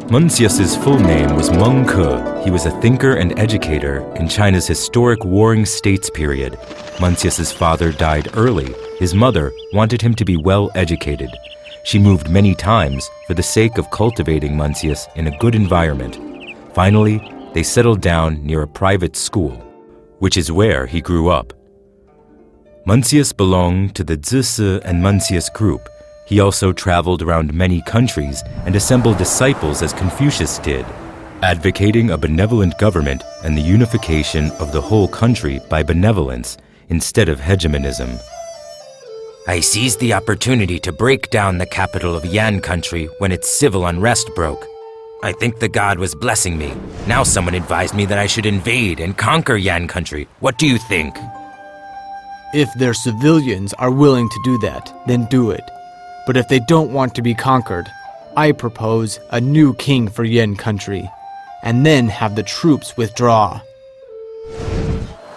Mencius's full name was Meng Ke. He was a thinker and educator in China's historic Warring States period. Mencius's father died early. His mother wanted him to be well educated. She moved many times for the sake of cultivating Mencius in a good environment. Finally, they settled down near a private school, which is where he grew up. Mencius belonged to the Zisi and Mencius group. He also traveled around many countries and assembled disciples as Confucius did, advocating a benevolent government and the unification of the whole country by benevolence instead of hegemonism. I seized the opportunity to break down the capital of Yan country when its civil unrest broke. I think the god was blessing me. Now someone advised me that I should invade and conquer Yan country. What do you think? If their civilians are willing to do that, then do it. But if they don't want to be conquered, I propose a new king for Yan country, and then have the troops withdraw.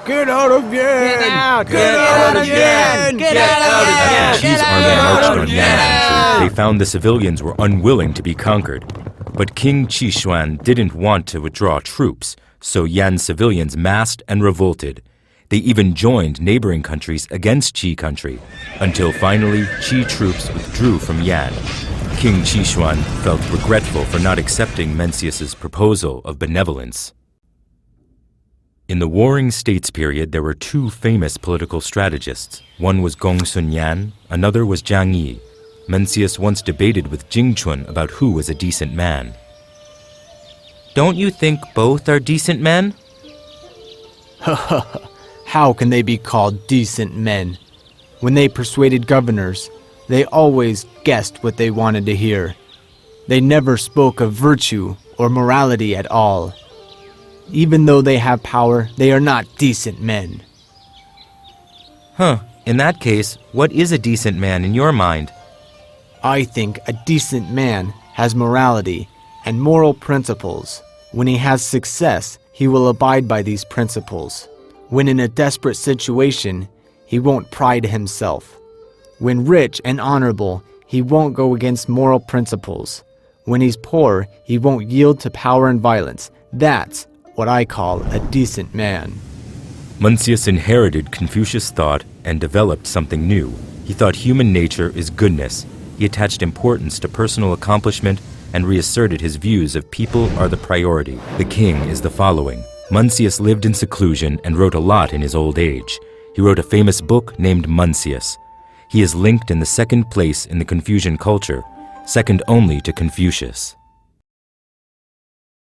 Get out of Yan! Get out! Get out of Yan! Get out of Yan! As Qi's army marched on Yan country, they found the civilians were unwilling to be conquered. But King Qi Xuan didn't want to withdraw troops, so Yan civilians massed and revolted. They even joined neighboring countries against Qi country, until finally Qi troops withdrew from Yan. King Qi Xuan felt regretful for not accepting Mencius's proposal of benevolence. In the Warring States period, there were two famous political strategists. One was Gongsun Yan, another was Jiang Yi. Mencius once debated with Jing Chun about who was a decent man. Don't you think both are decent men? How can they be called decent men? When they persuaded governors, they always guessed what they wanted to hear. They never spoke of virtue or morality at all. Even though they have power, they are not decent men. In that case, what is a decent man in your mind? I think a decent man has morality and moral principles. When he has success, he will abide by these principles. When in a desperate situation, he won't pride himself. When rich and honorable, he won't go against moral principles. When he's poor, he won't yield to power and violence. That's what I call a decent man. Mencius inherited Confucius thought and developed something new. He thought human nature is goodness. He attached importance to personal accomplishment and reasserted his views of people are the priority. The king is the following. Mencius lived in seclusion and wrote a lot in his old age. He wrote a famous book named Mencius. He is linked in the second place in the Confucian culture, second only to Confucius.